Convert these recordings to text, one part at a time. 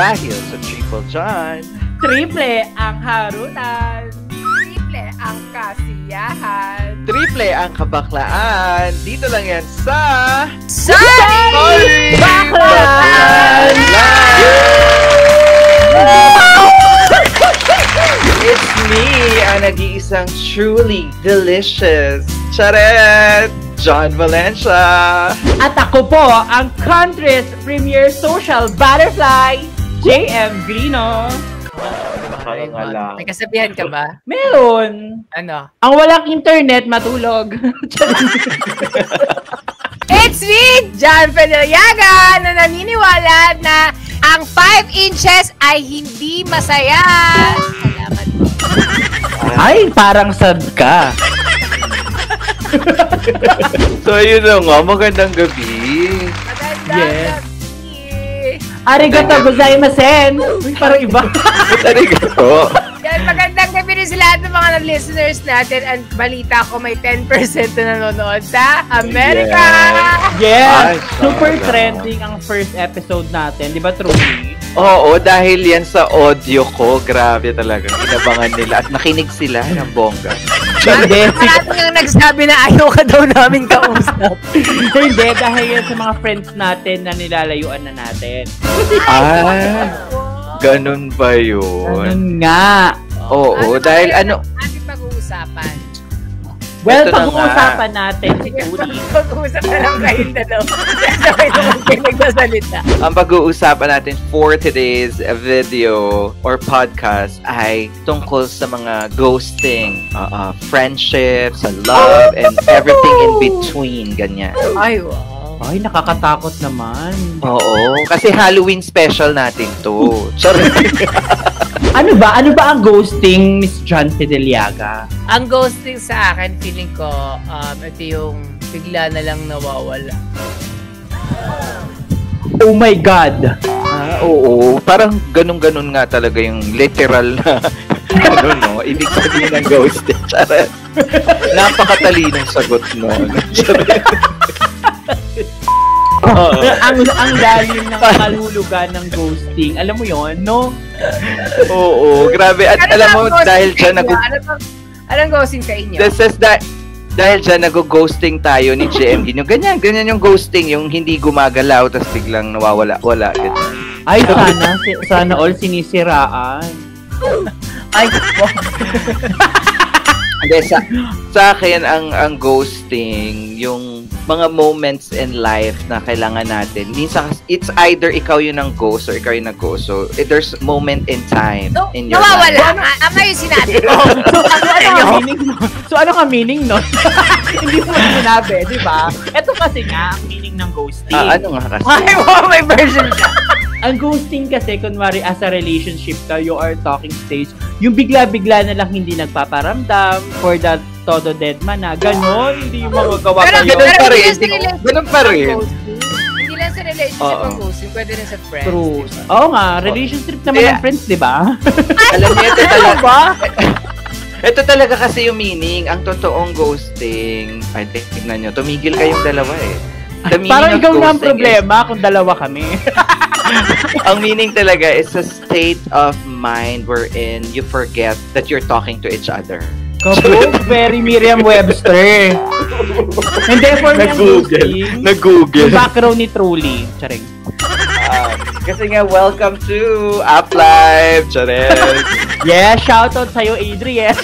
Dahil sa Triple John, triple ang harutan, triple ang kasiyahan, triple ang kabaklaan. Dito lang yan sa Sorry! Baklaan! It's me, ang nag-iisang truly delicious Charet! John Valencia! At ako po, ang country's premier social butterfly, JM Grino. May kasabihan ka ba? Meron. Ano? Ang walang internet, matulog. It's me, John Federiaga, na naniniwala na ang 5 inches ay hindi masaya. Salamat po. Ay, parang sad ka. So yun na nga, magandang gabi. Magandang Yes. gabi. Arigato gozaimasen. Uy, parang iba. Arigato. Yan, magandang gabi rin sa lahat ng mga listeners natin. Ang balita ko may 10% na nanonood sa Amerika. Yes. Ay, Super sana. trending ang first episode natin. Di ba, Truly? Oo, dahil yan sa audio ko, grabe talaga. Inabangan nila at nakinig sila ng bongga. Hindi. Maraming ang nagsabi na ayaw ka daw namin kausap. Hindi, dahil yan sa mga friends natin na nilalayuan na natin. Ah, ganun ba yun? Ganun nga. Oo, Ano dahil ba ano, ating pag-uusapan? Well, Ito na pag-uusapan natin si Truly. Pag-uusap na lang kayong dalawa. Sabay naman kayo nagsasalita. ang pag-uusapan natin for today's video or podcast ay tungkol sa mga ghosting, friendships, love, and everything in between, ganyan. Ay, wow. Ay, nakakatakot naman. Oo, kasi Halloween special natin to. Sorry. Ano ba ang ghosting, Miss John Fideliaga? Ang ghosting sa akin, feeling ko, ito yung bigla na lang nawawala. Oh my God! Oo, parang ganun-ganun nga talaga yung literal na ano, no? Ibig sabihin ng ghosting. Charot. Napakatalinong sagot nun. ang lalim ng kalulugan ng ghosting. Alam mo yon, no? Oo, grabe. At Ano alam ba mo, ang ghosting dahil sa dyan inyo? Anong ghosting sa inyo? this is dahil dyan nag-ghosting tayo ni JM Gino. Ganyan yung ghosting, yung hindi gumagalaw tapos biglang nawawala-wala. Ganyan. Ay, sana all sinisiraan. Ay, Hindi, sa akin, ang ghosting, yung mga moments in life na kailangan natin. Minsan, it's either ikaw yung nag-ghost or ikaw yung nag-ghost. So, there's moment in time So, in your nawawala. life. Tama yung sinabi ko. ano ka meaning nun? Hindi mo sinabi, di ba? Ito kasi nga, ang meaning ng ghosting. Ano nga kasi? Ay, wow, may version ka. Ang ghosting kasi, kunwari, as a relationship ka, you are talking stage, yung bigla-bigla na lang hindi nagpaparamdam for that todo dead man na, ganon, hindi yung magagawa kayo. ganun pa rin. hindi lang sa relationship Ganun pa rin. ang ghosting. Hindi lang sa relationship Oo. ang ghosting, pwede rin sa friends. True. diba? Oo nga, relationship naman Yeah. ng friends, di ba? Alam niyo, ito talaga. ba? Ito talaga kasi yung meaning. Ang totoong ghosting. Ay, tignan nyo. Tumigil kayong dalawa eh. The meaning Parang of ikaw na ang ghosting problema kung dalawa kami. ang meaning talaga is a state of mind wherein you forget that you're talking to each other. Kabog, very Merriam-Webster. Hindi, for me ang ghosting, Nag-Google. yung background ni Truly. Charing. Kasi nga, welcome to App Live. Chares. Yeah, shoutout sa'yo, Adriel.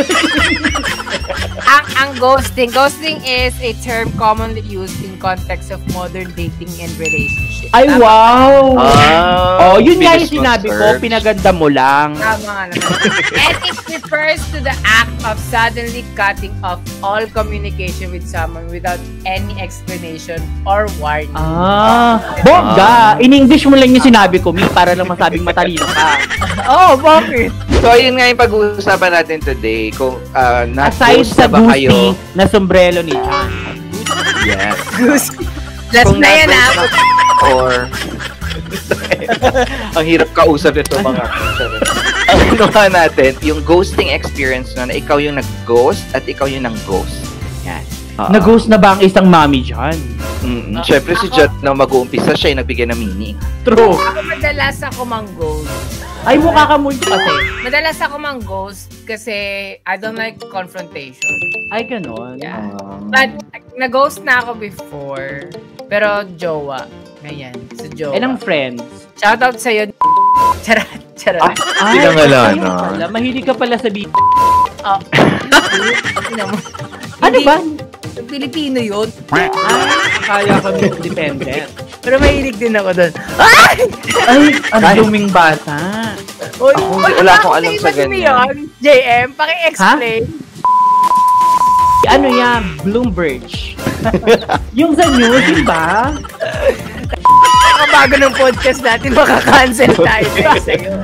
Ang ghosting is a term commonly used in context of modern dating and relationship. Ay, wow! Ah, Oh, yun nga bilis yung sinabi ko, mag-search. pinaganda mo lang. Tama nga naman. And it refers to the act of suddenly cutting off all communication with someone without any explanation or warning. Bongga! In English mo lang yung sinabi ko, Mi, para lang masabing matalino ka. Oh, bakit? So, ayun nga yung pag-uusapan natin today. Kung Aside na-ghost sa na ba kayo? Gucci na sombrero ni John. Yes. Last Kung na yan, na-ghost na- Or... ang hirap kausap nito mga ang ano nga natin, yung ghosting experience na ikaw yung nag-ghost at ikaw yung nang-ghost. Yan. Nag-ghost na ba ang isang mami dyan? Siyempre si Jet na mag-uumpisa, siya yung nagbigay ng meaning. True. Ako madalas ako mang-ghost. Ay, mukha ka multo kasi. Madalas ako mang-ghost kasi I don't like confrontation. Ay, ganon. Yeah. But, nag-ghost na ako before. Pero, jowa. Ngayon, sa jowa. And ang friends. Shoutout sa'yo. Charot. Hindi na wala, ayun no? pala. Mahilig ka pala sa Oh. Ano ba? Pilipino yun. Kaya ko dependent. Pero mahilig din ako doon. Ay, ang duming bata. Oy, wala akong alam sa ganyan. JM, paki-explain. Ano yan? Bloomberg. Yung sa news, diba? Bago ng podcast natin, makaka-cancel tayo sa'yo.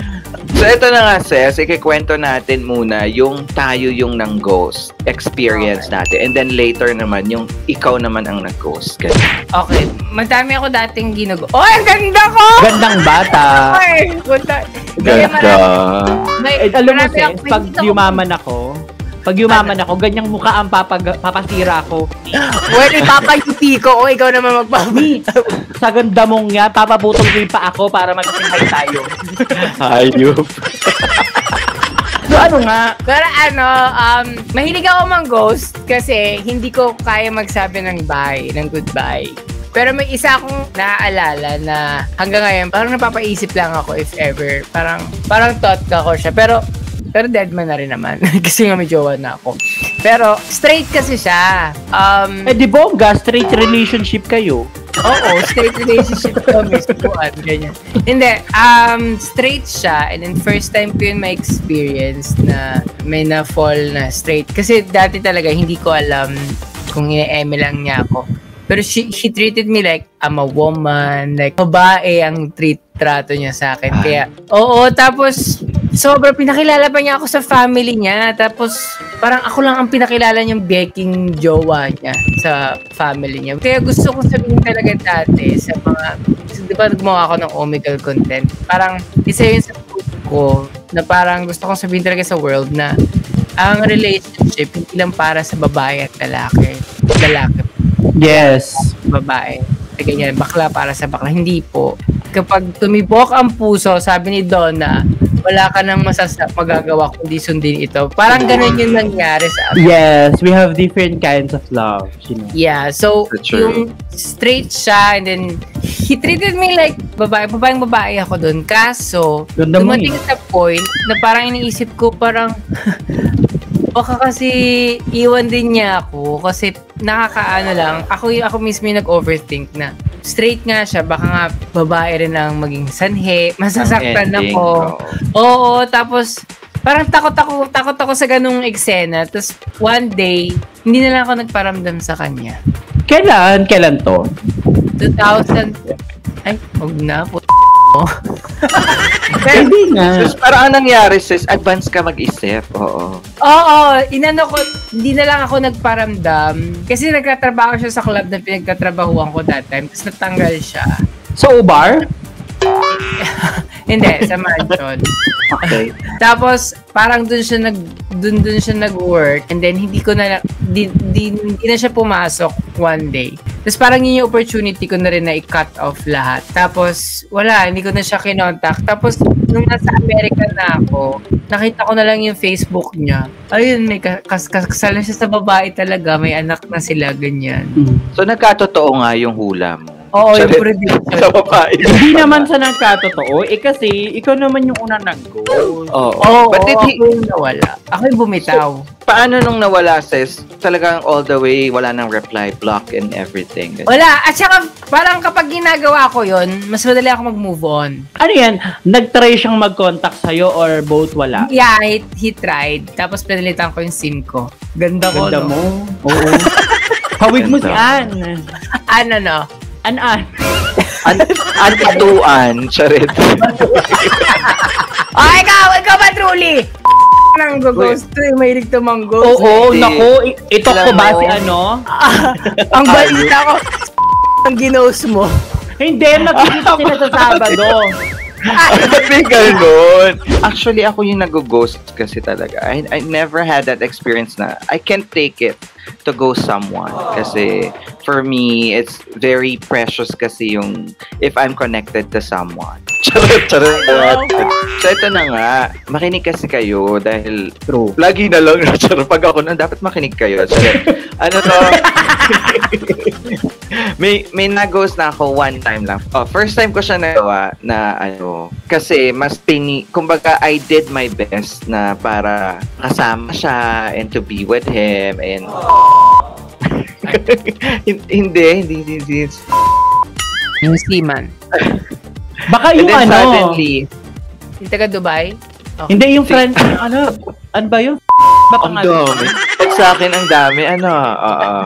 So, ito na nga, Ses. Ikikwento natin muna yung tayo yung nang-ghost experience natin. And then later naman, yung ikaw naman ang nag-ghost. Okay. Madami ako dating ginugo. Oh, ang ganda ko! Gandang bata. Ay, punta. Ganda. Alam mo, Ses, pag yumaman ako, ganyang mukha ang papasira ko. Well, ipapayuti ko o ikaw naman magpapayuti. Sa ganda mong nga, papaputol ko yung pa ako para mag-singhay tayo. Hayop. So ano nga? Pero mahilig ako mang-ghost kasi hindi ko kaya magsabi ng bye, ng goodbye. Pero may isa akong naaalala na hanggang ngayon, parang napapaisip lang ako if ever. Parang thought ko siya. Pero dead man na rin naman. Kasi nga may jowa na ako. Pero straight kasi siya. Di bongga, straight relationship kayo. Oo, straight relationship kami. Subuan, ganyan. Hindi, straight siya. And then first time ko yun ma-experience na may na-fall na straight. Kasi dati talaga hindi ko alam kung ine-eme lang niya ako. Pero she treated me like I'm a woman. Like, babae ang trato niya sa akin. Kaya, tapos sobrang pinakilala pa niya ako sa family niya. Tapos, parang ako lang ang pinakilala niyang beking jowa niya sa family niya. Kaya gusto ko sabihin talaga dati sa mga, di ba gumawa ako ng Omegle content? Parang, isa yun sa food ko na parang gusto kong sabihin talaga sa world na ang relationship hindi lang para sa babae at lalaki. Yes. Babae. Ganyan, bakla para sa bakla. Hindi po. Kapag tumibok ang puso, sabi ni Donna, wala ka nang magagawa kundi sundin ito. Parang ganun yung nangyari sa akin. Yes, we have different kinds of love. You know? Yeah, so yung straight siya and then he treated me like babaeng babae ako doon. Kaso, dumating sa point na parang iniisip ko parang baka kasi iwan din niya ako kasi nakakaano lang. Ako mismo yung nag-overthink na straight nga siya, baka nga babae rin ang maging sanhe, masasaktan ako. Oo, tapos parang takot ako sa ganung eksena. Tapos one day, hindi na lang ako nagparamdam sa kanya. Kailan to? 2000. Ay, huwag na po. Hindi nga. Sis, parang ang nangyari, sis, advance ka mag-isip. Oo, inano ko, hindi na lang ako nagparamdam. Kasi nagtatrabaho siya sa club na pinagtatrabahuan ko that time. Tapos natanggal siya. So, bar? Hindi, sa mansion. Okay. Tapos, parang dun siya nag-work and then hindi na siya pumasok one day. Tapos parang yun yung opportunity ko na rin na i-cut off lahat. Tapos, wala, hindi ko na siya kinontak. Tapos, nung nasa Amerika na ako, nakita ko na lang yung Facebook niya. Ayun, may kasal na siya sa babae talaga. May anak na sila, ganyan. So, nagkatotoo nga yung hula mo. Oo, yung prediction. Sa babae. Hindi naman sa nagkatotoo. Kasi, ikaw naman yung unang nag-go. Oo. But did he... Ako yung nawala. Ako yung bumitaw. So, paano nung nawala, sis? Talagang all the way, wala nang reply, block and everything. Wala. At saka, parang kapag ginagawa ko yun, mas madali ako mag-move on. Ano yan? Nag-try siyang mag-contact sa'yo or both wala? Yeah, he tried. Tapos pinalitan ko yung SIM ko. Ganda ko, Ganda no? mo. Oo. Hawig mo si Ann. Ano, no? An-an. Antituan. Charit. Oh, ikaw ba, truly? Nang ghost to, mahilig to mang-ghost. Oo, naku. Ito ko ba si ano? Ang balita ko, ang ginost mo. Hindi, magkikita sila sa Sabado. Sabi ganun. Actually, ako yung nag-ghost kasi talaga. I never had that experience na I can't take it to ghost someone. Kasi for me, it's very precious kasi yung if I'm connected to someone. Charot. So, ito na nga. Makinig kasi kayo dahil True. lagi na lang charot. Pag ako na, dapat makinig kayo. Charot. Ano to? may nag-ghost na ako one time lang. First time ko siya nagawa na kasi mas kumbaga I did my best na para kasama siya and to be with him and hindi. Yung Seaman. Baka yung and then suddenly, Yung taga Dubai? Okay. Hindi yung friend, ano ba yun? Ang dami. Pag sa akin, ang dami.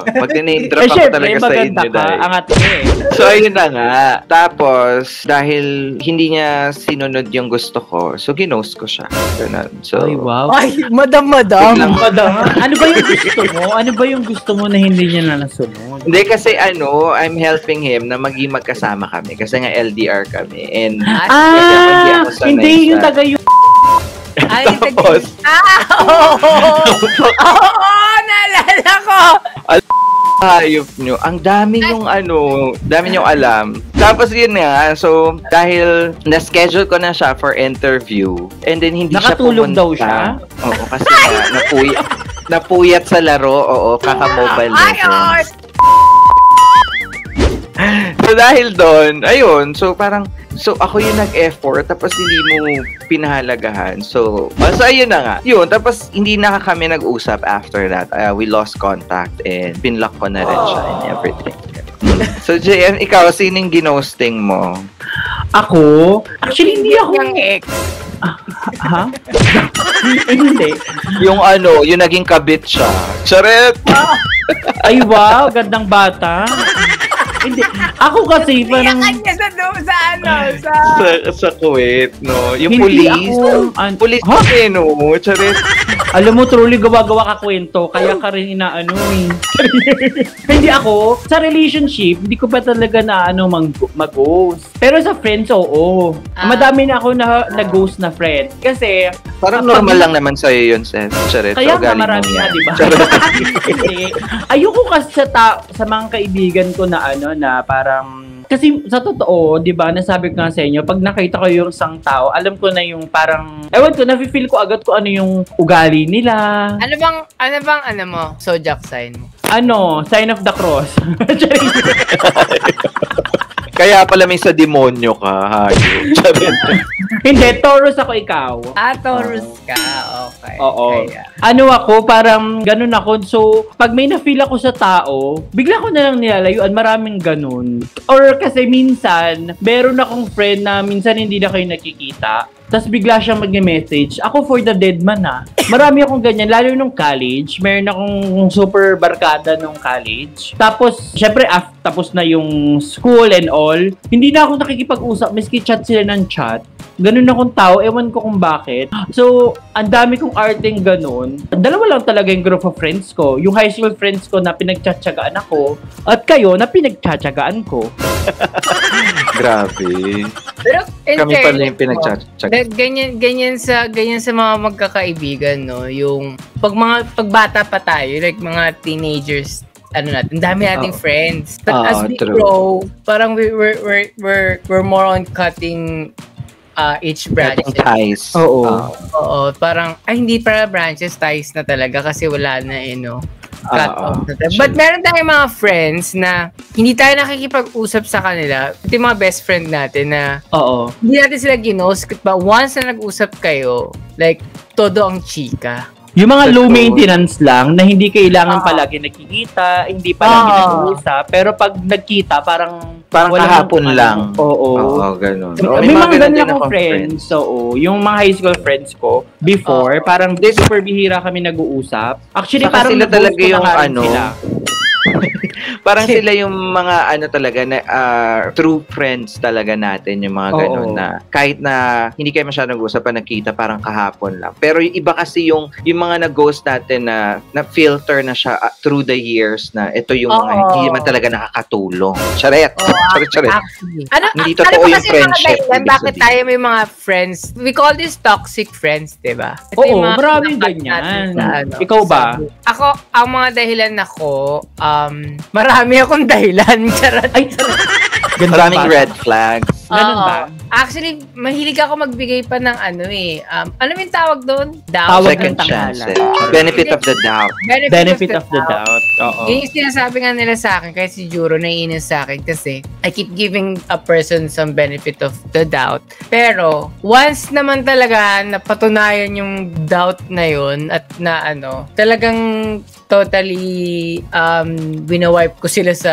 Pag name drop ako talaga sa inyo. Angat mo eh. So, ayun na nga. Tapos, dahil hindi niya sinunod yung gusto ko, so, ginost ko siya. Ganun. So, Ay, wow. Ay, madam. Ano ba yung gusto mo? Ano ba yung gusto mo na hindi niya na nasunod? Hindi kasi I'm helping him na maging magkasama kami. Kasi nga LDR kami. And, hindi yung taga yung tapos, naalala ko. hayop nyo. Ang dami yung dami nyo alam. Tapos yun nga, so, dahil na-schedule ko na siya for interview, and then hindi siya pumunta. Nakatulog daw siya? Oo, kasi napuyat sa laro, kaka-mobile legends. So, dahil doon, ayun, so ako yung nag-effort, tapos hindi mo pinahalagahan. So ayun na nga. Yun, tapos hindi na kami nag-usap after that. We lost contact and pinlock ko na rin siya and everything. So, JM, ikaw, sinong ginosting mo? Ako? Actually, hindi ako. Yung ex. Ha? Hindi. Yung yung naging kabit siya. Charet! Ay, wow, gandang bata. Hindi. Ako kasi parang sa Kuwait, no? Yung hindi police. Police Ha? kasi, no? Charet. Alam mo, truly gawa-gawa ka kwento, kaya ka rin inaano eh. Hindi ako, sa relationship, hindi ko pa talaga na mag-ghost. Pero sa friends, oo. Madami na ako na-ghost na friend. Kasi, Parang normal lang naman sa'yo yun, Seth. Charet. kaya So, nga galing marami mo na, yan. di ba? Charet. Hindi. Ayoko kasi sa mga kaibigan ko na na parang kasi sa totoo, 'di ba, nasabi ko nga sa inyo, pag nakita ko yung isang tao, alam ko na yung parang ewan ko, nafe-feel ko agad ko ano yung ugali nila. Ano bang mo? Zodiac sign mo? Sign of the cross. Kaya pala may sa demonyo ka, hayop. Charet. Hindi, Taurus ako, ikaw. Taurus ka. Okay. Oo. Kaya. Ako, parang ganun ako. So, pag may na-feel ako sa tao, bigla ko na lang nilalayuan. Maraming ganun. Or kasi minsan, meron akong friend na minsan hindi na kayo nakikita. Tapos bigla siyang mag-message. Ako for the dead man Marami akong ganyan. Lalo nung college. Meron akong super barkada nung college. Tapos, syempre, tapos na yung school and all. Hindi na ako nakikipag-usap. Miski chat sila ng chat. Ganun akong tao. Ewan ko kung bakit. So, ang dami kong arting ganun. Dalawa lang talaga yung group of friends ko. Yung high school friends ko na pinagtsatsagaan ako. At kayo na pinagtsatsagaan ko. Grabe. Pero Kami pala yung pinagtsatsagaan. Ganyan sa mga magkakaibigan, no? Yung pagbata pa tayo, like mga teenagers, ang dami nating friends. But as we grow, parang we're more on cutting each branches. Ties. Oo. Oo, parang hindi para branches, ties na talaga kasi wala na cut off na tayo. But meron tayong mga friends na hindi tayo nakikipag-usap sa kanila. Ito yung mga best friend natin na hindi natin sila ginost, but once na nag-usap kayo, like, todo ang chika. Yung mga low maintenance lang na hindi kailangan palagi nakikita, hindi palagi nag-uusap, pero pag nagkita parang kahapon lang. Oo, ganun. May mga ganun akong friends. So, yung mga high school friends ko before, parang super bihira kami nag-uusap. Actually, saka parang sila talaga yung sila. Parang sila yung mga talaga na true friends talaga natin, yung mga ganun na kahit na hindi kayo masyadong nag-usap, nagkita parang kahapon lang. Pero yung iba kasi yung mga nag-ghost natin na filter na siya through the years na ito yung mga hindi naman talaga nakakatulong. Charet. Charet. Hindi totoo yung friendship. Bakit tayo may mga friends? We call this toxic friends, diba? Oo, maraming ganyan. Ikaw ba? Ako, ang mga dahilan ako, marami akong dahilan. Charot. Ay, Maraming red flags. Ganun Oo. ba? Actually, mahilig ako magbigay pa ng ano yung tawag doon? Tawag Second ng tanghalan. chances. Benefit of the doubt. Benefit of the doubt. Oo. Yun yung sinasabi nga nila sa akin, kaya si Juro naiinis sa akin kasi I keep giving a person some benefit of the doubt. Pero, once naman talaga napatunayan yung doubt na yun at na talagang totally winawipe ko sila sa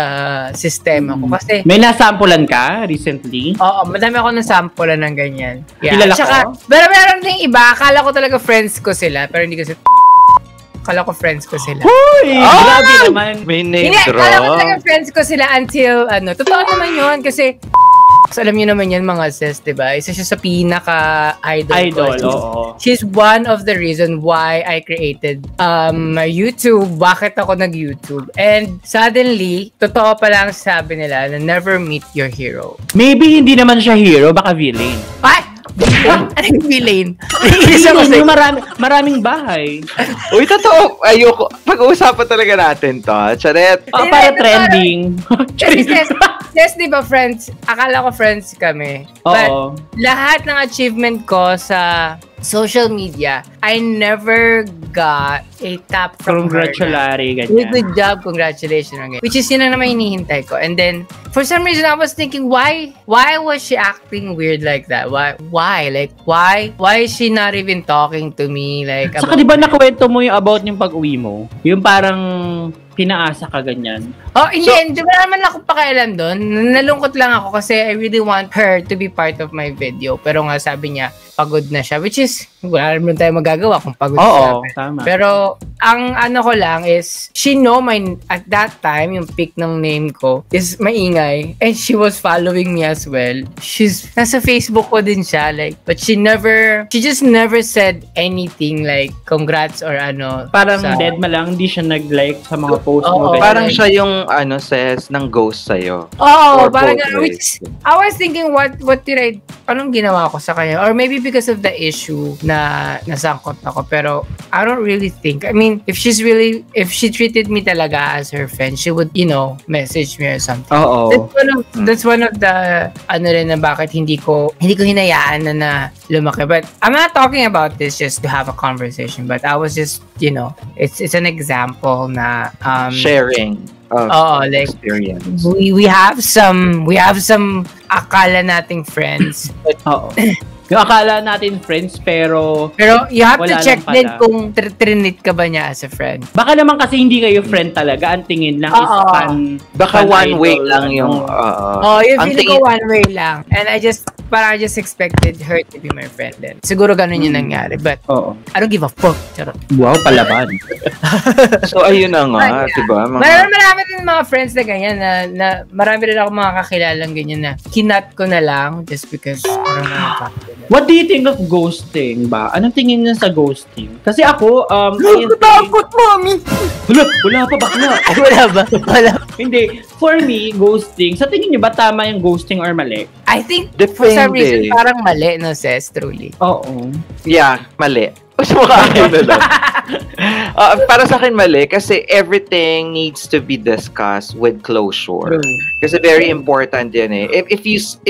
sistema ko. Kasi, May nasampulan ka recently? oo, madami ako ng sample ng ganyan. Kilala Tsaka, ko? pero meron ding iba, akala ko talaga friends ko sila, pero hindi ko sila akala ko friends ko sila. Uy! Grabe naman. May name Hindi, akala ko talaga drop. friends ko sila until, totoo naman yun, kasi alam niyo naman yan mga sis, diba? Isa siya sa pinaka-idol ko. Oo. She's one of the reason why I created YouTube. Bakit ako nag-YouTube? And suddenly, totoo pala ang sabi nila na never meet your hero. Maybe hindi naman siya hero, baka villain. Ay! Villain? Anong villain? Naiinis ako Villain, sa yung maraming bahay. Uy, totoo. Ayoko. Pag-uusapan talaga natin to. Charet. Para trending. Kasi sis, di ba friends? Akala ko friends kami. But Oo. lahat ng achievement ko sa social media, I never got a tap from her. Congratulatory, Really ganyan. good job, congratulations. Which is yun ang naman hinihintay ko. And then, for some reason, I was thinking, why was she acting weird like that? Why? Like, why is she not even talking to me? Like, Saka di ba nakwento mo yung about yung pag-uwi mo? Yung parang pinaasa ka ganyan. Oh, hindi ba naman ako pakialam doon? Nalungkot lang ako kasi I really want her to be part of my video. Pero nga sabi niya, pagod na siya. Which is, wala naman tayo magagawa kung pagod Oo, siya. tama. Pero, ang ano ko lang is, she know at that time, yung pic ng name ko is maingay. And she was following me as well. Nasa Facebook ko din siya. Like, but she just never said anything like, congrats or ano. Parang sa- dead ma lang, hindi siya nag-like sa mga post mo. Oo, ganyan. Parang siya yung, says, ng ghost sa'yo. Oh, Or parang both which ways. I was thinking what did anong ginawa ko sa kanya? Or maybe because of the issue na nasangkot ako. Pero I don't really think. I mean, if she treated me talaga as her friend, she would, message me or something. Oo. That's one of the rin na bakit hindi ko hinayaan na lumaki. But I'm not talking about this just to have a conversation, but I was just, it's an example na Sharing of like, experience. we have some akala nating friends. But, Oo. Yung akala natin friends, pero you have to wala check lang din pala. kung trinit ka ba niya as a friend. baka naman kasi hindi kayo friend talaga. Ang tingin lang is Oo. Baka fan one way idol, lang yung... Yung ang feeling ko one way lang. And I just expected her to be my friend then. Siguro ganun yung nangyari. But Oo. I don't give a fuck. Charot. Wow, palaban. So, ayun na nga, Yeah. diba? Marami din mga friends na ganyan na marami rin ako mga kakilalang ganyan na kinat ko na lang just because parang What do you think of ghosting ba? Anong tingin niya sa ghosting? Kasi ako, Takot, mommy! wala pa bakla. Ay, wala ba? Wala. Hindi. For me, ghosting, sa tingin niyo ba tama yung ghosting or mali? I think for some Depende. reason parang mali, no, sis, truly. Oo. Yeah, mali. Mas mukha akin na lang. Para sa akin mali kasi everything needs to be discussed with closure. Kasi very important yan eh. If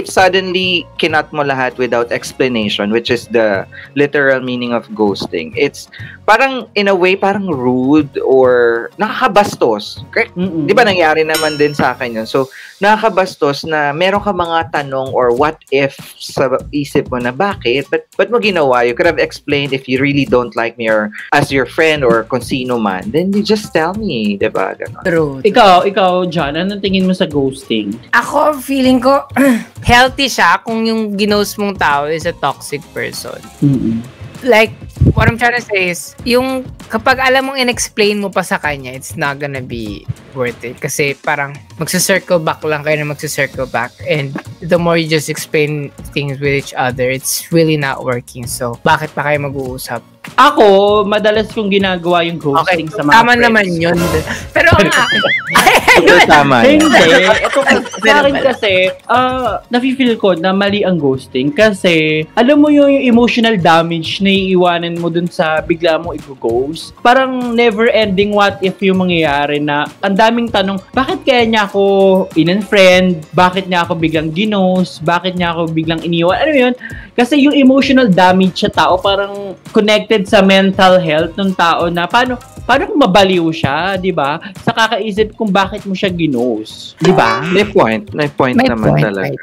suddenly kinat mo lahat without explanation, which is the literal meaning of ghosting, it's parang in a way parang rude or nakakabastos. Correct? Mm-mm. Di ba nangyari naman din sa akin yun? So, nakakabastos na meron ka mga tanong or what if sa isip mo na bakit? Ba't mo ginawa? You could have explained if you really don't like me or as your friend or kung sino man. Then you just tell me. Di ba? Ganon. True. Ikaw, John, anong tingin mo sa ghosting? Ako, feeling ko, healthy siya kung yung ginost mong tao is a toxic person. Mm-mm. Like, what I'm trying to say is, yung kapag alam mong in-explain mo pa sa kanya, it's not gonna be worth it. Kasi parang magsa-circle back lang kayo na magsa-circle back. And the more you just explain things with each other, it's really not working. So, bakit pa kayo mag-uusap? Ako, madalas kong ginagawa yung ghosting sa mga tama friends. naman yun. Pero ang Super tama. Hindi. Ito sa akin kasi, nafe-feel ko na mali ang ghosting kasi alam mo yung emotional damage na iiwanan mo dun sa bigla mo i-ghost. Parang never ending what if yung mangyayari na ang daming tanong, bakit kaya niya ako in-unfriend? Bakit niya ako biglang ginost? Bakit niya ako biglang iniwan? Ano yun? Kasi yung emotional damage sa tao parang connected sa mental health ng tao na paano kung mabaliw siya, di ba? Sa kakaisip kung bakit mo siya ginost. Di ba? May point naman talaga. Right.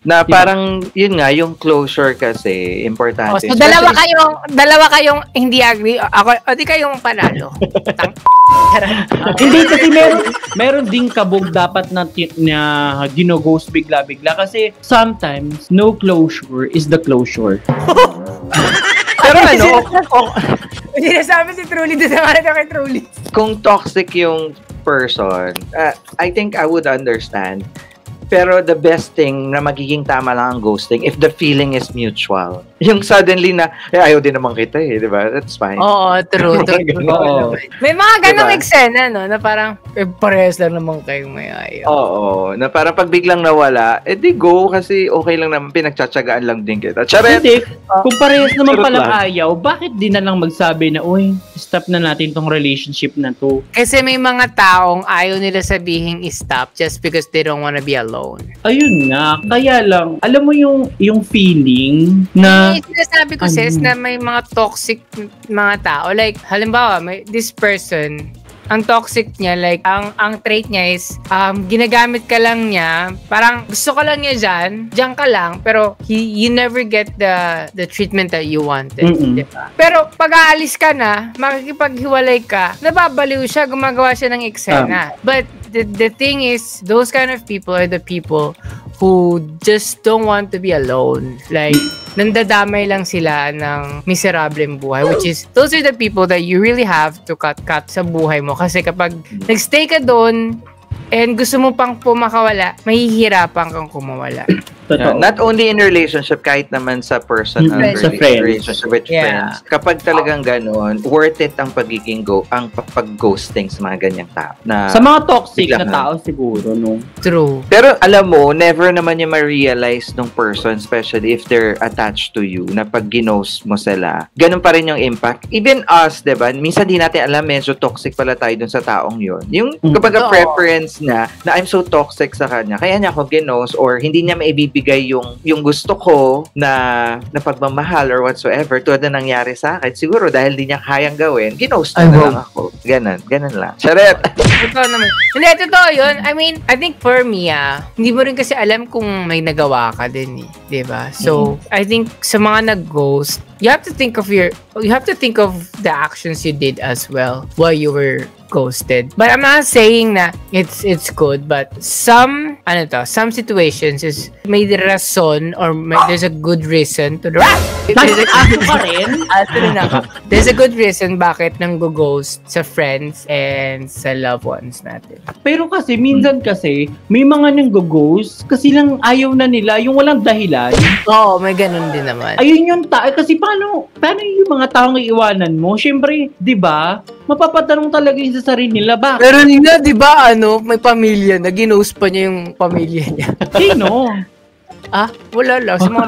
Na parang, yun nga, yung closure kasi, importante. So, dalawa kayong hindi agree. Ako, o di kayong panalo. Hindi kasi meron ding kabog dapat na ginoghost bigla-bigla kasi sometimes no closure is the closure. Pero Sinasabi si Truly doon sa kay Truly. kung toxic yung person, I think I would understand. Pero the best thing na magiging tama lang ang ghosting if the feeling is mutual. Yung suddenly na, ayaw din naman kita di ba? That's fine. Oo, true. Oo. May mga ganong Diba? eksena, no? Na parang, parehas lang naman kayong may ayaw. Oo. Na parang pag biglang nawala, di go kasi okay lang naman, pinagtsatsagaan lang din kita. Charet! Hindi, kung parehas naman Charot palang lang. ayaw, bakit di na lang magsabi na, uy, stop na natin tong relationship na to? Kasi may mga taong ayaw nila sabihin stop just because they don't wanna be alone. Ayun nga, kaya lang, alam mo yung feeling na, Sinasabi ko, sis, na may mga toxic mga tao. Like, halimbawa, this person, ang toxic niya, like, ang trait niya is, ginagamit ka lang niya, parang gusto ka lang niya dyan ka lang, pero you never get the treatment that you wanted. Diba? Pero pag aalis ka na, makikipaghiwalay ka, nababaliw siya, gumagawa siya ng eksena. But the thing is, those kind of people are the people who just don't want to be alone. Like, nandadamay lang sila ng miserableng buhay, which is, those are the people that you really have to cut sa buhay mo. Kasi kapag nagstay ka doon, and gusto mo pang pumakawala, mahihirapan kang kumawala. totoo. Not only in relationship, kahit naman sa personal Sa friends. relationship with friends. Kapag talagang gano'n, worth it ang pag-ghosting sa mga ganyang tao. Na Sa mga toxic bigla na tao siguro, no? True. Pero alam mo, never naman yung ma-realize ng person, especially if they're attached to you, na pag ginost mo sila, ganun pa rin yung impact. Even us, diba? Minsan di natin alam, medyo toxic pala tayo dun sa taong yun. Yung kapag Oo. preference na I'm so toxic sa kanya, kaya niya ako ginost or hindi niya maibibigay yung gusto ko na pagmamahal or whatsoever, tulad na nangyari sa akin, siguro dahil di niya kayang gawin, ginost na lang ako. Ganun lang. Charet! Totoo naman. Hindi, totoo yun. I mean, I think for me, hindi mo rin kasi alam kung may nagawa ka din eh. Diba? So, I think sa mga nag-ghost, you have to think of the actions you did as well while you were ghosted. But I'm not saying na it's good, but some situations is may rason or there's a good reason to Nag-aso ka rin? There's a good reason bakit nang ghost sa friends and sa loved ones natin. Pero kasi, minsan kasi, may mga nang-ghost kasi lang ayaw na nila, yung walang dahilan. Oo, may ganun din naman. Ayun yung kasi paano yung mga taong iiwanan mo? Siyempre, di ba? Mapapatanong talaga yung sa sarili nila, ba? Pero nga, di ba, may pamilya na, ginost pa niya yung pamilya niya. Sino? Wala lang. Sa mga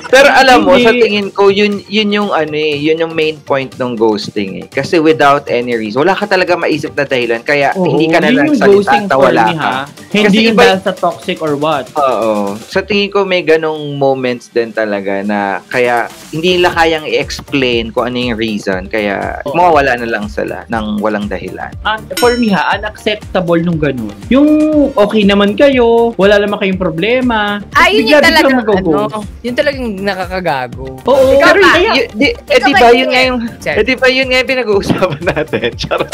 Pero alam mo, Hindi. sa tingin ko, yun yung main point ng ghosting eh. Kasi without any reason, wala ka talaga maisip na dahilan, kaya hindi ka na lang salita at wala ka. Hindi Kasi yung dahil sa toxic or what. Oo. Sa tingin ko, may ganong moments din talaga na kaya hindi nila kayang i-explain kung ano yung reason, kaya mawawala na lang sila ng walang dahilan. For me unacceptable nung ganun. Yung okay naman kayo, wala naman kayong problema. Yun yung bigla-biglang talagang, mag-ghost. yun talagang nakakagago. Oo. Ikaw Pero ba? kaya, Di ba yun nga yung pinag-uusapan natin? Charot.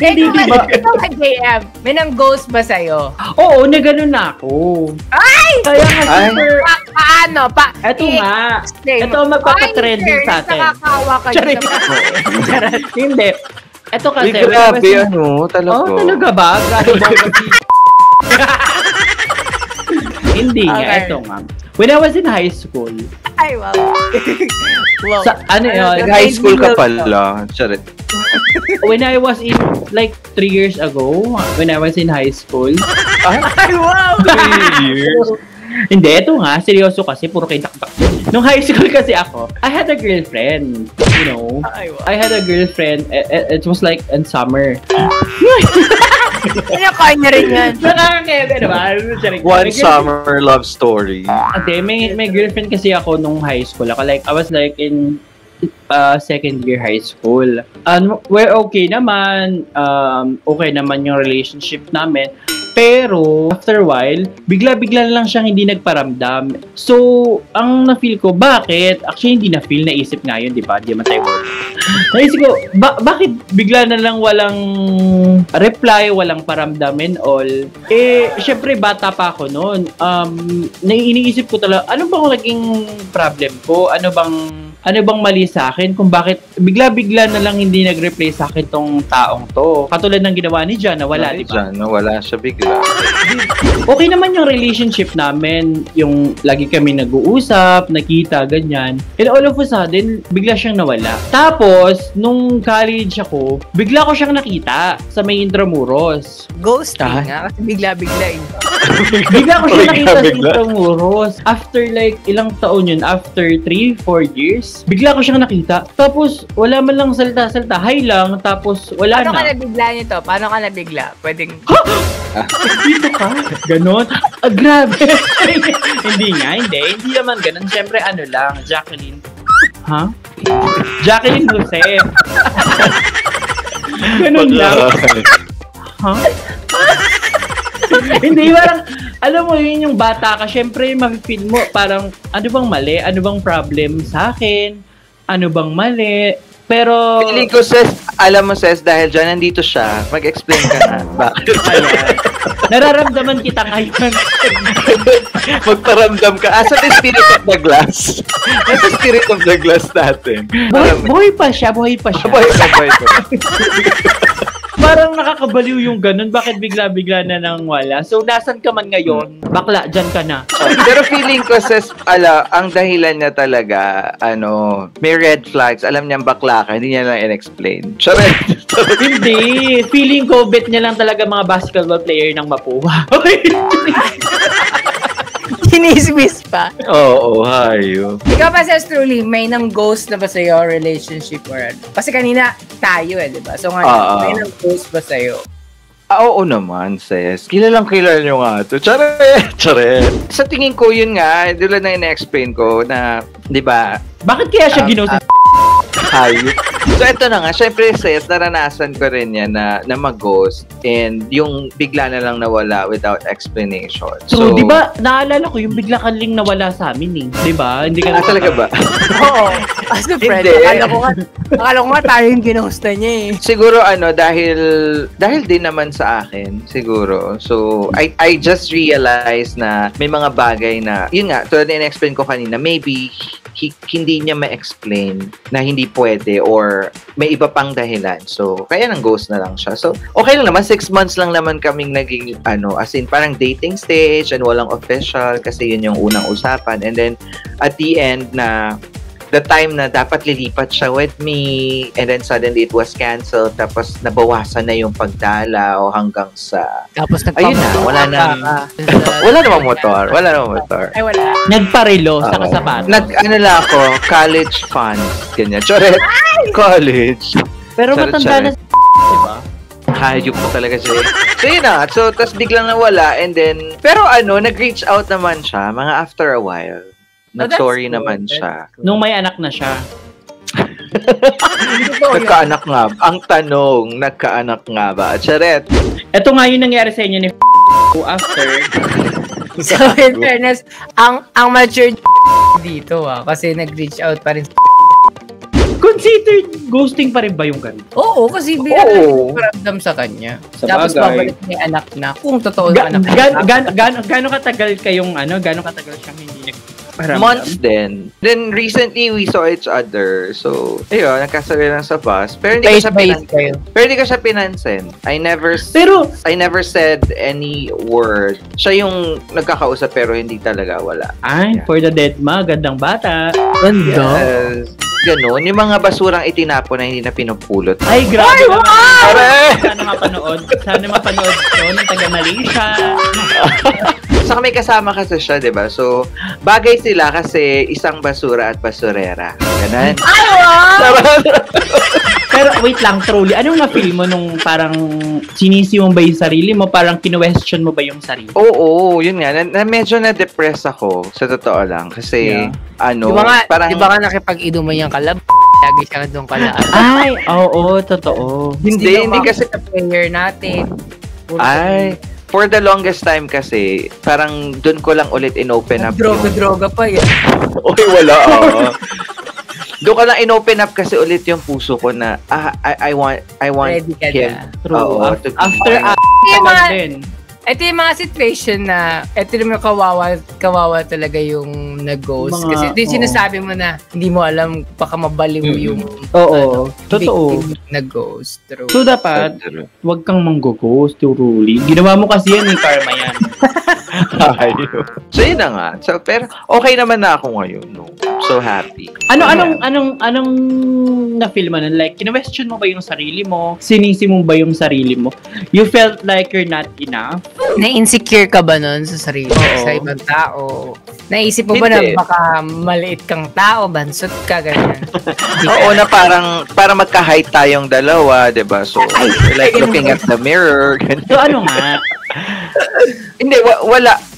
hindi, di ba? Ikaw ka, JM, may nang-ghost ba sa'yo? Oo, na ganun na ako. Ay! Kaya nga Ay! super, Paano? eto nga. Explain Ito mo. ang magpapatrending sa atin. Nakakawa ka Charing. Hindi. Ito kasi. Ay, grabe, talaga. Oh, talaga ba? Grabe ba? Hindi nga, Okay. eto nga. When I was in high school, Ay, wow. Wow. ano yun? Nag-high school ka pala. Charit. When I was in, like, 3 years ago, when I was in high school. Ay, wow. 3 years? Hindi, ito nga, seryoso kasi, puro kay dakdak. Nung high school kasi ako, I had a girlfriend, you know. Ay, wow. I had a girlfriend, it was like in summer. Kinakain niya rin yan. Nakakakaya, diba? One summer love story. Hindi, may girlfriend kasi ako nung high school. I was like in second year high school. We're okay naman. Okay naman yung relationship namin. Pero, after a while, bigla-bigla lang siyang hindi nagparamdam. So, ang na-feel ko, bakit? Actually, hindi na-feel, naisip nga yun, di ba? Di naman tayo naisip ko, bakit bigla na lang walang reply, walang paramdam and all? Eh, syempre, bata pa ako noon. Iniisip ko talaga, ano bang naging problem ko? Ano bang mali sa akin? Kung bakit bigla-bigla na lang hindi nag-reply sa akin tong taong to. Katulad ng ginawa ni Jan, na wala, di ba? Wala siya bigla. Okay naman yung relationship namin, yung lagi kami nag-uusap, nakita, ganyan. And all of a sudden, bigla siyang nawala. Tapos, nung college ako, bigla ko siyang nakita sa may Intramuros. Ghosting nga, kasi bigla-bigla eh. Bigla ko siya nakita sa Intramuros. After like, ilang taon yun, after 3-4 years, bigla ko siyang nakita. Tapos, wala man lang salta-salta. Hi lang, tapos wala Paano na. ka nabigla nito? Paano ka nabigla? Pwedeng... Dito ka? Ganon? Grabe. Hindi naman ganon. Siyempre, ano lang, Jacqueline. Ha? Jacqueline Joseph. Ganon lang. Ha? Hindi, parang, alam mo yun, yung bata ka, syempre, ma-feel mo, parang, ano bang mali? Ano bang problem sa akin? Ano bang mali? Pero... Feeling ko, Ses, alam mo, Ses, dahil dyan nandito siya, mag-explain ka na. Bakit? Ayan. Nararamdaman kita ngayon. Magparamdam ka. Asa the spirit of the glass? Nasa spirit of the glass natin. Buhay pa siya. Boy. Parang nakakabaliw yung ganun. Bakit bigla-bigla na nang wala? So, nasan ka man ngayon? Bakla, dyan ka na. Pero feeling ko, Ses, ang dahilan niya talaga, may red flags. Alam niyang bakla ka, hindi niya lang in-explain. Charet! Hindi. Feeling ko, bet niya lang talaga mga basketball player ng Mapua. Okay. Sinismiss pa. Oo, hayo. Ikaw pa, Ses, truly, may nang ghost na ba sa'yo relationship or ano? Kasi kanina, tayo di ba? So ngayon, may nang ghost ba sa'yo? Oo naman, Ses. Kilala nyo nga ito. Charet. Sa tingin ko, yun nga, dula na in-explain ko na, di ba? Bakit kaya siya ginusa? Hayop. So, ito na nga. Siyempre, Ses, naranasan ko rin yan na mag-ghost and yung bigla na lang nawala without explanation. So, di ba, naalala ko yung bigla ka lang nawala sa amin eh. Di ba? Hindi ka na talaga ba? Oo. As a friend, akala ko nga tayo yung ginusta niya eh. Siguro, dahil din naman sa akin, siguro. So, I just realized na may mga bagay na, yun nga, tulad na in-explain ko kanina, maybe hindi niya ma-explain na hindi pwede or may iba pang dahilan. So, kaya nang ghost na lang siya. So, okay lang naman. 6 months lang naman kaming naging, as in, parang dating stage and walang official kasi yun yung unang usapan. And then, at the end na, the time na dapat lilipat siya with me and then suddenly it was canceled tapos nabawasan na yung pagdalaw hanggang sa... Tapos ayun na, wala namang motor. Ay, wala. Nagparelo sa kasapatos. Lang ako, college fund. Ganyan. Choret. College. Pero matanda na diba? Hayop ko talaga siya. So yun na. So, tas biglang nawala and then, pero nag-reach out naman siya mga after a while. Nag-sorry naman siya. Nung may anak na siya. Nagkaanak nga. Ang tanong, nagkaanak nga ba? Charet. Ito nga yung nangyari sa inyo ni after. So, in fairness, ang mature dito kasi nag-reach out pa rin. considered ghosting pa rin ba yung ganun? Oo, kasi bigla paramdam sa kanya. Tapos babalik niya anak na kung totoo yung anak na. Gano'ng katagal kayong gano'ng katagal siyang hindi nagparamdam? Months din. Then recently we saw each other. So, ayun, nagkasali lang sa bus. Pero hindi ko siya pinansin. I never said any word. Siya yung nagkakausap pero hindi talaga wala. Ay, for the dead ma, gandang bata. Ganda. Yes. Ganun. Yung mga basurang itinapon na hindi na pinupulot. Ay, grabe naman. Sana mapanood ko ng taga Malaysia. Saka may kasama kasi siya, di ba? So, bagay sila kasi isang basura at basurera. Ganun. Ay, wow! Pero wait lang, truly, anong na-feel mo nung parang sinisi mo ba yung sarili mo? Parang kino-question mo ba yung sarili? Oo, yun nga. Medyo na-depress ako, sa totoo lang. Kasi, parang... Di ba nga nakipag-inuman yung kalab? Lagi siya doon kalaan. Ay, oo, totoo. Hindi kasi... Sa player natin. For the longest time kasi, parang doon ko lang ulit in-open up. Droga pa yan. Uy, wala. Doon ko lang in-open up kasi ulit yung puso ko na I want him. True. After din. Ito yung mga situation na ito yung kawawa talaga yung nag-ghost. Kasi ito yung sinasabi mo na hindi mo alam baka mabaliw yung totoo nag-ghost. True. So dapat wag kang manggo-ghost, truly. Ginawa mo kasi yan, karma yan. So yun na nga. So, pero okay naman na ako ngayon. No? So happy. Anong na-feel mo? Like, kina-question mo ba yung sarili mo? Sinisi mo ba yung sarili mo? You felt like you're not enough? Na-insecure ka ba nun sa sarili? Sa ibang tao? Naisip mo ba na baka maliit kang tao, bansot ka, ganyan? Oo, na parang magka-height tayong dalawa, diba? So, like looking at the mirror. So, ano nga? Hindi,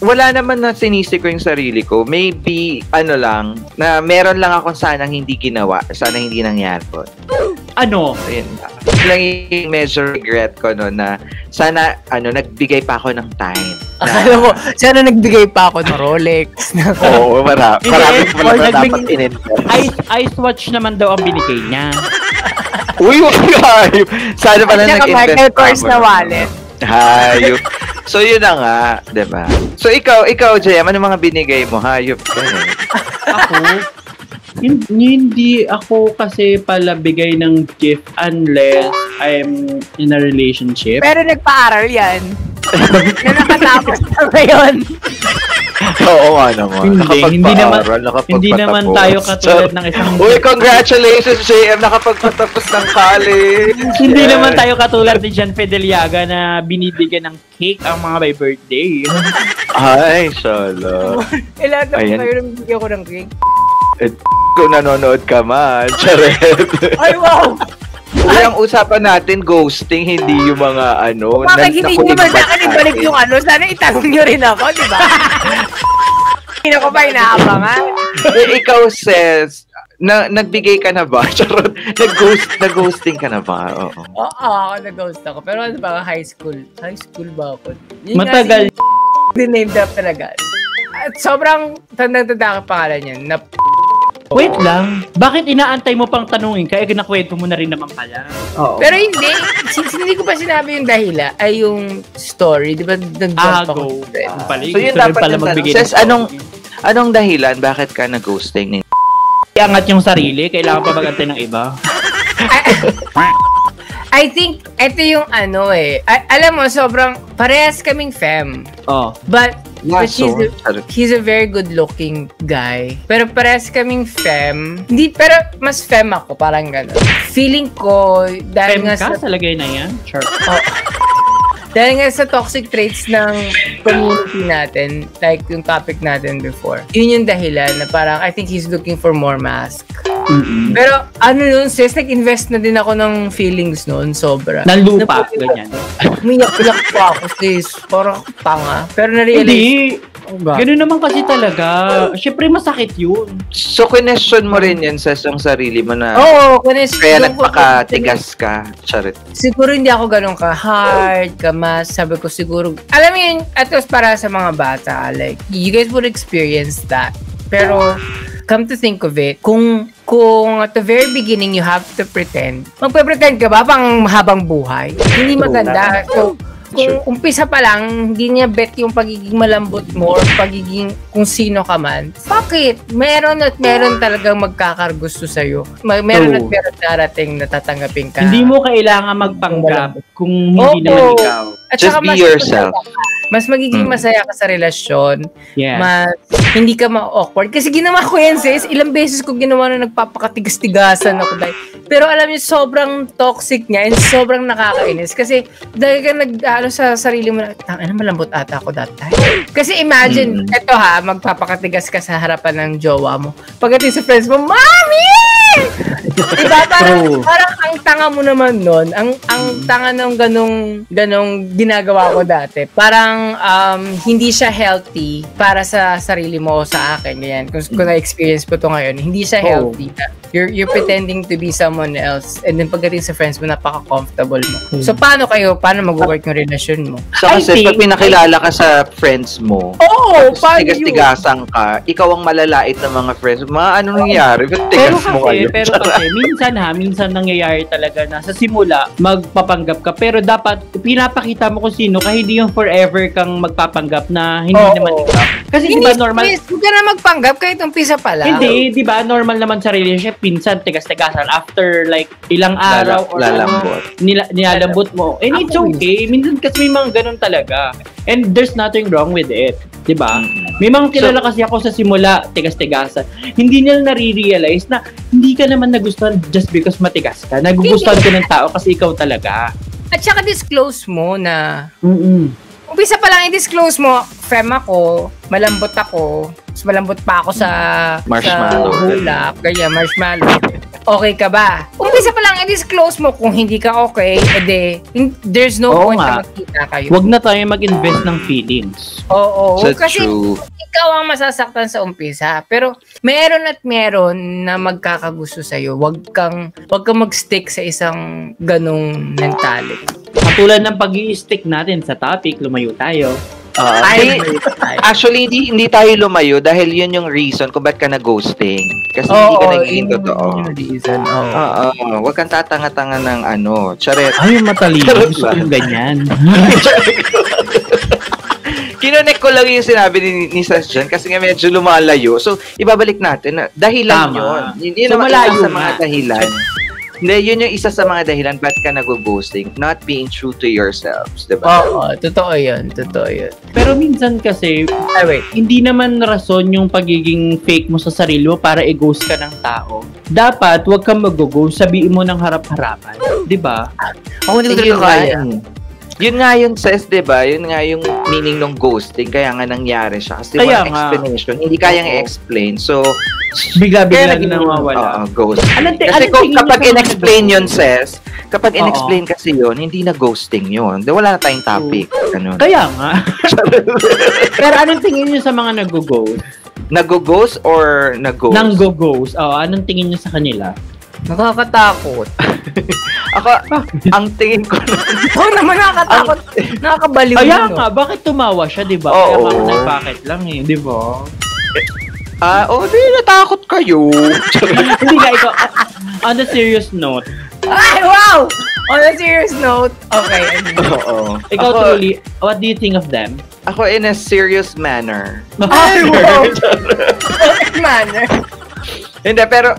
wala naman na sinisi ko yung sarili ko. Maybe, lang, na meron lang akong sanang hindi ginawa, sana hindi nangyari po. Ano? Ayun lang yung medyo regret ko no, na sana, nagbigay pa ako ng time. Akala mo, sana nagbigay pa ako ng Rolex. Oo, marami pala dapat Ice watch naman daw ang binigay niya. Uy, sana pala nag-invest Michael Kors na wallet. Hayop. So, yun na nga, diba? So, ikaw, JM, ano mga binigay mo? Hayop ka Ako? Hindi ako kasi pala bigay ng gift unless I'm in a relationship. Pero nagpa-aral yan. Na nakatapos na ngayon. Oo nga naman. Hindi naman tayo katulad ng isang... Uy, congratulations, JM! Nakapagpatapos ng college! Hindi naman tayo katulad ni Jan Fideliaga na binibigyan ng cake ang mga by birthday. Ay, shala. Lahat naman kayo nang bigyan ko ng cake. Kung nanonood ka man, charet. Ay, wow! Uy, ang usapan natin, ghosting, hindi yung mga bakit hindi nyo ba sa akin ibalik yung sana itanong nyo rin ako, di ba? Hindi ko pa inaabangan. Ikaw, Ses, nagbigay ka na ba? Charot, nag-ghosting ka na ba? Oo, ako nag-ghost ako. Pero ano ba, high school? High school ba ako? Matagal. Name drop talaga. At sobrang tanda-tanda ka pangalan niya. Wait lang. Bakit inaantay mo pang tanungin ka? Nakwento mo na rin naman pala. Oo. Pero hindi. Hindi ko pa sinabi yung dahila. Ay yung story. Di ba? Go. So yun dapat yung Ses, anong dahilan? Bakit ka nag-ghosting? Iangat yung sarili. Kailangan pa magantay ng iba. I think, ito yung alam mo, sobrang parehas kaming femme. But he's a very good-looking guy. Pero parehas kaming femme. Hindi, pero mas femme ako, parang gano'n. Feeling ko, dahil femme ka sa lagay na yan? Sure. Dahil nga sa toxic traits ng community natin, like yung topic natin before, yun yung dahilan na parang I think he's looking for more mask. Mm-hmm. Pero nun, sis, nag-invest na din ako ng feelings nun, sobra. Nalupa, ganyan. Umiyak-iyak pa ako, sis. Parang tanga. Pero na-realize. Ganun naman kasi talaga. Siyempre, masakit yun. So, question mo rin yan sa sarili mo na kaya nagpakatigas ka. Charit. Siguro hindi ako ganun ka-hard, ka-mas. Sabi ko siguro, alam mo yun, at least para sa mga bata, like, you guys would experience that. Pero, come to think of it, kung at the very beginning you have to pretend, magpe-pretend ka ba pang habang buhay? Hindi maganda. So, kung umpisa pa lang, hindi niya bet yung pagiging malambot mo or pagiging kung sino ka man. Fuck it! Meron at meron talagang magkakargusto sa'yo. Meron at meron darating na tatanggapin ka. Hindi mo kailangan magpanggap kung hindi naman ikaw. At just be yourself. Mas magiging masaya ka sa relasyon. Yes. Mas hindi ka ma-awkward. Kasi ginawa ko yan, sis. Ilang beses ko ginawa na nagpapakatigas-tigasan ako. Pero alam niyo, sobrang toxic niya and sobrang nakakainis. Kasi dahil ka sa sarili mo na, malambot ata ako that time. Kasi imagine, eto magpapakatigas ka sa harapan ng jowa mo. Pagdating sa friends mo, Mami! Diba? Parang ang tanga mo naman nun. Ang tanga ng ganong ginagawa ko dati. Parang hindi siya healthy para sa sarili mo o sa akin. Ganyan. Kung na-experience ko to ngayon, hindi siya healthy. You're pretending to be someone else and then pagdating sa friends mo, napaka-comfortable mo. So, paano mag-work yung relasyon mo? So, kasi pag pinakilala ka sa friends mo, paano tigas-tigasan ka, ikaw ang malalait ng mga friends mo, ano nangyayari? Tigas mo kayo. Pero kasi, minsan nangyayari talaga na sa simula, magpapanggap ka, pero dapat pinapakita mo kung sino, kahit hindi yung forever kang magpapanggap na hindi naman ikaw. Kasi di ba normal? Huwag ka na magpanggap kahit umpisa pa lang. Hindi, di ba normal naman sa relationship, pinsan tigas-tigasan after like ilang araw or nilalambot mo. And it's okay. Minsan kasi may mga ganun talaga. And there's nothing wrong with it. Di ba? May mga kilala kasi ako sa simula, tigas-tigasan. Hindi nila nare-realize na hindi ka naman nagustuhan just because matigas ka. Nagugustuhan ko ng tao kasi ikaw talaga. At saka disclose mo na umpisa pa lang i-disclose mo, fem ako, malambot ako, malambot pa ako sa marshmallow. Sa bulak, ganyan, marshmallow. Okay ka ba? Umpisa pa lang i-disclose mo kung hindi ka okay, edi there's no point na magkita kayo. Huwag na tayo mag-invest ng feelings. Oo. That's kasi true. ikaw ang masasaktan sa umpisa. Pero meron at meron na magkakagusto sa'yo. Huwag kang mag-stick sa isang ganong mentality. Katulad ng pag-i-stick natin sa topic, lumayo tayo. Actually, hindi tayo lumayo dahil yun yung reason kung ba't ka na-ghosting. Kasi hindi ka naging totoo. Huwag kang tatanga-tanga ng charet. Ay, matalino. Gusto yung ganyan. Kinonek ko lang yung sinabi ni Sas dyan kasi nga medyo lumalayo. So, ibabalik natin na dahilan yun. Yun naman isa sa mga dahilan. Hindi, yun yung isa sa mga dahilan ba't ka nag-ghosting. Not being true to yourselves, diba? Oo, totoo yun. Pero minsan kasi, hindi naman rason yung pagiging fake mo sa sarili mo para i-ghost ka ng tao. Dapat, huwag kang mag-ghost, sabihin mo ng harap-harapan. Diba? Ako hindi ko kaya. Yun nga yun, Ses, diba? Yun nga yung meaning ng ghosting. Kaya nga nangyari siya. Kasi walang explanation. Hindi kayang i-explain. So, bigla-bigla na nawawala. Ghost. Kasi kapag in-explain yun, Ses, kapag in-explain kasi yun, hindi na ghosting yun. Wala na tayong topic. Ganun. Kaya nga. Pero anong tingin nyo sa mga nag-ghost? Nag-ghost or nag-ghost? Nang-ghost. Anong tingin nyo sa kanila? Nakakatakot. Ako, ang tingin ko naman nakakatakot. Nakakabaliw. Kaya nga, bakit tumawa siya, di ba? Kaya nga, bakit lang di ba? Di, natakot kayo. Hindi nga, ikaw, on a serious note. Ay, wow! On a serious note, okay. Ikaw, truly, what do you think of them? Ako, in a serious manner. Ay, wow! Manner. Hindi, pero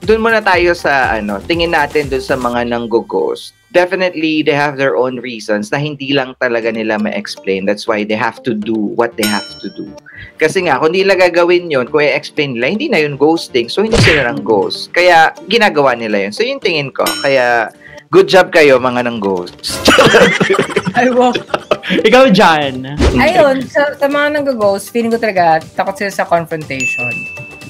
dun muna tayo sa tingin natin dun sa mga nanggo-ghost. Definitely, they have their own reasons na hindi lang talaga nila ma-explain. That's why they have to do what they have to do. Kasi nga, kung hindi nila gagawin yun, kung i-explain nila, hindi na yun ghosting. So, hindi sila ng ghost. Kaya, ginagawa nila yun. So, yung tingin ko. Kaya, good job kayo, mga ng ghosts. Ay, wow. Ikaw, Jan. Ayun, sa mga nang-ghost, feeling ko talaga, takot sila sa confrontation.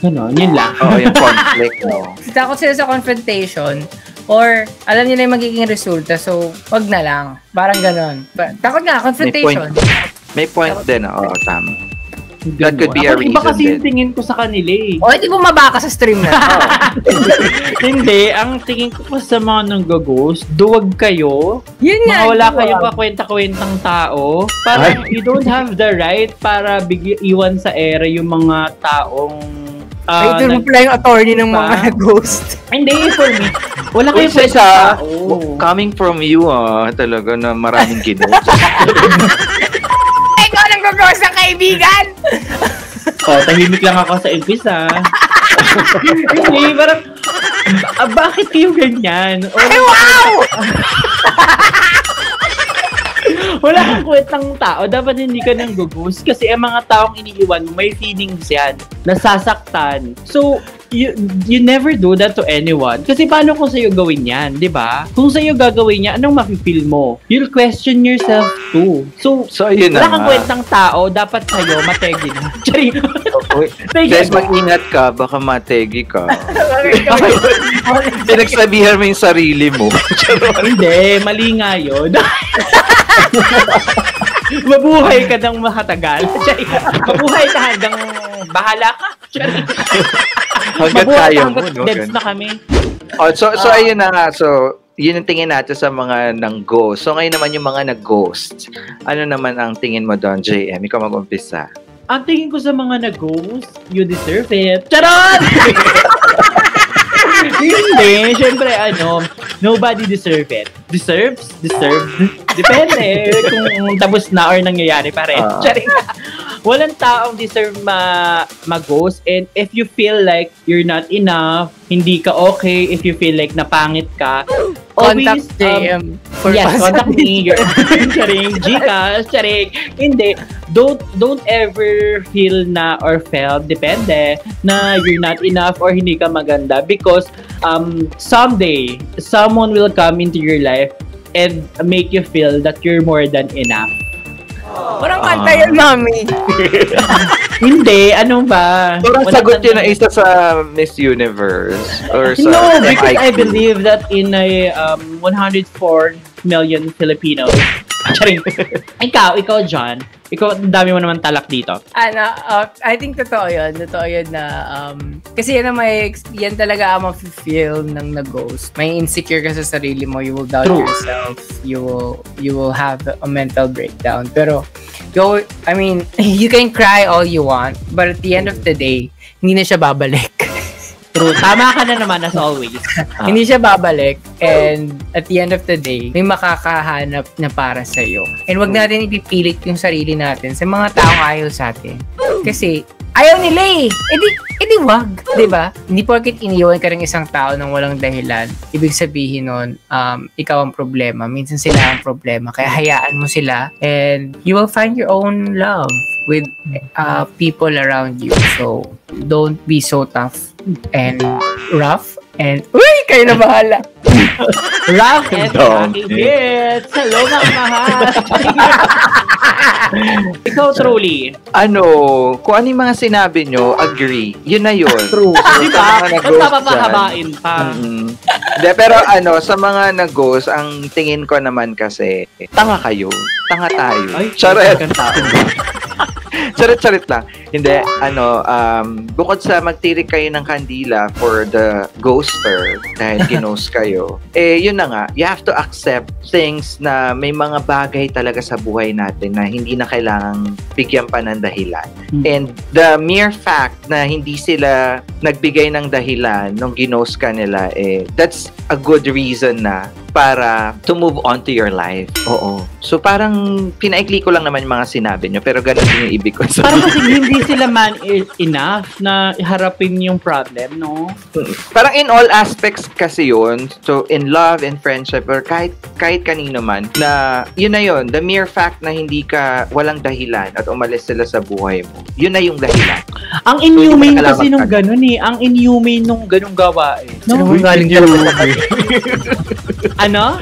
Ganon, yun lang. Yung conflict. Takot sila sa confrontation or alam nila yung magiging resulta, so wag na lang. Parang ganon. Takot nga, confrontation. May point din, tama. That could be a reason. Iba kasi yung tingin ko sa kanila eh. Hindi bumaba ka sa stream na. Hindi, ang tingin ko pa sa mga nang-ghost, duwag kayo. Yun nga. Wala kayong kakwenta-kwentang tao. Parang you don't have the right para iwan sa ere yung mga taong Ay, ito mo pala yung attorney ng mga ghost. Hindi, for me. Wala Uy, kayong sa coming from you, talaga na maraming ginos. Ikaw nang ghost ng kaibigan! Tahimik lang ako sa umpisa. Hindi, parang, bakit kayo ganyan? Ay, wow! Wala kang kwentang tao. Dapat hindi ka nang gugos. Kasi ang mga taong iniiwan mo, may feelings yan. Nasasaktan. So, you never do that to anyone. Kasi paano kung sa'yo gawin yan, di ba? Kung sa'yo gagawin niya, anong mafe-feel mo? You'll question yourself too. So ayun wala kang kwentang tao, dapat sa'yo, mategi na. Guys, mag-ingat ka, baka mategi ka. Pinagsabihan mo yung sarili mo. Hindi, mali nga yun. Mabuhay ka ng makatagal. Mabuhay ka hanggang bahala ka. Hanggang kaya mo, no? Debs na kami. So ayun na nga. So, yun ang tingin natin sa mga nang-ghost. So, ngayon naman yung mga nag-ghost. Ano naman ang tingin mo doon, JM? Ikaw mag-umpisa. Ang tingin ko sa mga nag-ghost, you deserve it. Charot! Hindi, syempre nobody deserve it. Deserves? Deserved? Depende kung tapos na or nangyayari pa rin. Walang taong deserve mag-ghost, and if you feel like you're not enough, hindi ka okay, if you feel like napangit ka, always, contact JM for contact me. Charing, Gcash, charing. Hindi, don't ever feel na or felt, depende, na you're not enough or hindi ka maganda, because someday, someone will come into your life and make you feel that you're more than enough. Parang kanta yan, mami. Hindi, ano ba? Parang sagot yun na isa sa Miss Universe or sa No, because MIQ. I believe that in a 104 million Filipinos. Charing. Ikaw, John. Ikaw, ang dami mo naman talak dito. I think totoo yun. Totoo yun na, kasi yan talaga ang ma-feel ng nag-ghost. May insecure ka sa sarili mo. You will doubt yourself. You will have a mental breakdown. Pero, you can cry all you want, but at the end of the day, hindi na siya babalik. True. Tama ka na naman as always. Hindi siya babalik, and at the end of the day, may makakahanap na para sa'yo. And wag natin ipipilit yung sarili natin sa mga taong ayaw sa atin. Kasi ayaw nila eh. Edi wag. Diba? Hindi porket iniwan ka rin isang tao nang walang dahilan, ibig sabihin nun, ikaw ang problema. Minsan sila ang problema. Kaya hayaan mo sila, and you will find your own love with people around you. So, don't be so tough and rough and kayo na bahala. Rough and rocky bits. Hello, mga mahal. Ikaw, truly. Kung ano yung mga sinabi nyo, agree. Yun na yun. True. So, diba? sa mga Ba't nag-ghost papapahabain pa? Hindi, pero sa mga nag-ghost, ang tingin ko naman kasi, tanga kayo. Tanga tayo. Ay, Charot. tao. Charit lang. Hindi, bukod sa magtirik kayo ng kandila for the ghoster dahil ginost kayo, yun na nga, you have to accept things na may mga bagay talaga sa buhay natin na hindi na kailangang bigyan pa ng dahilan. And the mere fact na hindi sila nagbigay ng dahilan nung ginost ka nila, that's a good reason na para to move on to your life. Oo. So, parang pinaikli ko lang naman yung mga sinabi nyo, pero ganun din yung ibig ko sabihin. Parang kasi hindi sila man enough na harapin yung problem, no? Parang in all aspects kasi yun. So, in love and friendship, or kahit kanino man, na yun na yun, the mere fact na hindi ka walang dahilan at umalis sila sa buhay mo, yun na yung dahilan. Ang inhumane kasi nung ganun eh. Ang inhumane nung ganung gawain. No? Ano?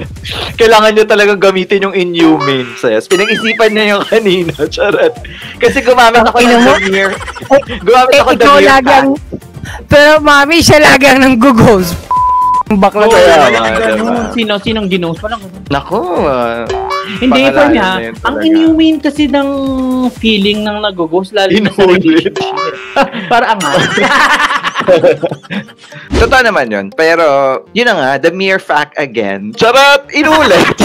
Kailangan nyo talagang gamitin yung inhumane, sis. Pinag-isipan niya yung kanina, charot. Kasi gumamit ako ng the mere. Gumamit ako the mere fact. Pero mami, siya lagi ang nang-gugos. Bakla Sinong ginos? Parang Nako. hindi pa niya. Ang inhumane kasi ng feeling ng nag-ghost, lalo na sa relationship. Para angat. Totoo naman yun. Pero, yun na nga, the mere fact again. Charot! Inulit!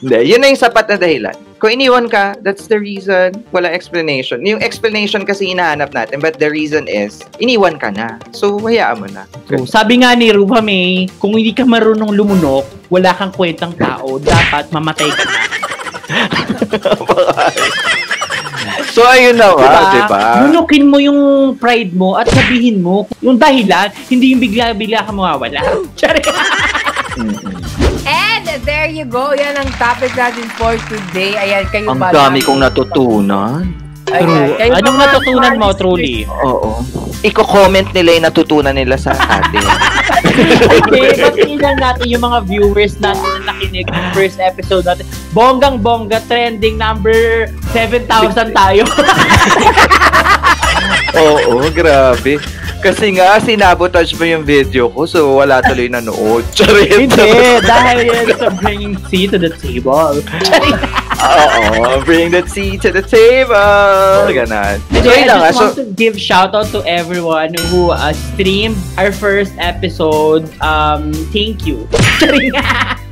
Hindi, yun na yung sapat na dahilan. Kung iniwan ka, that's the reason. Wala explanation. Yung explanation kasi hinahanap natin, but the reason is, iniwan ka na. So, hayaan mo na. So, sabi nga ni Ruba May, kung hindi ka marunong lumunok, wala kang kwentang tao, dapat mamatay ka na. So, ayun na nga, diba? Lunukin mo yung pride mo at sabihin mo yung dahilan, hindi yung bigla-bigla ka mawawala. And there you go. Yan ang topic natin for today. Ayan, kayo Ang ba? dami kong natutunan. Ayan, kayo Anong ba, natutunan mo, mga truly? Oo. Iko-comment nila yung natutunan nila sa atin. Hindi, batiin lang natin yung mga viewers natin na nakinig ng first episode natin. Bonggang-bongga, trending number 7,000 tayo. Oo, grabe. Kasi nga, sinabotage mo yung video ko, so wala tuloy nanood. Charit. Hindi, dahil yan sa bringing tea to the table. Oo, bring that seat to the table. Ganon. So, I yun lang nga. just want to give shout out to everyone who streamed our first episode. Thank you.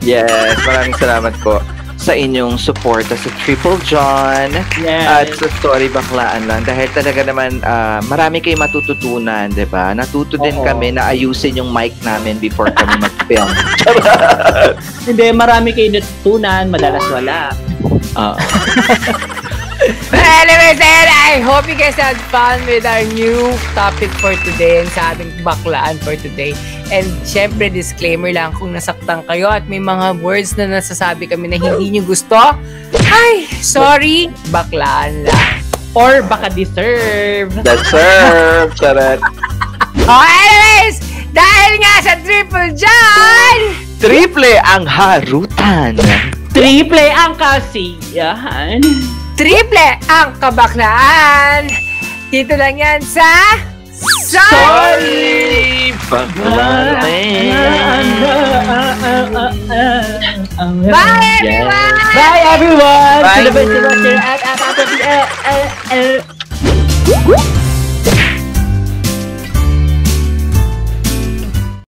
Yes, maraming salamat po sa inyong suporta sa Triple John at sa Story Baklaan lang dahil talaga naman marami kayong matututunan, 'di ba? Natuto din kami na ayusin yung mic namin before kami mag-film. Hindi, marami kayong natutunan, madalas wala. Anyways, I hope you guys had fun with our new topic for today and sa ating baklaan for today. And syempre, disclaimer lang, kung nasaktan kayo at may mga words na nasasabi kami na hindi nyo gusto, ay, sorry, baklaan lang. Or baka deserve. Deserve. Charat. Anyways, dahil nga sa Triple John, Triple ang harutan. Triple ang kasiyahan. triple ang kabaklaan. Dito lang yan sa Sorry! Baklaan. Bye, everyone! Bye, everyone! Bye. To the best of us here at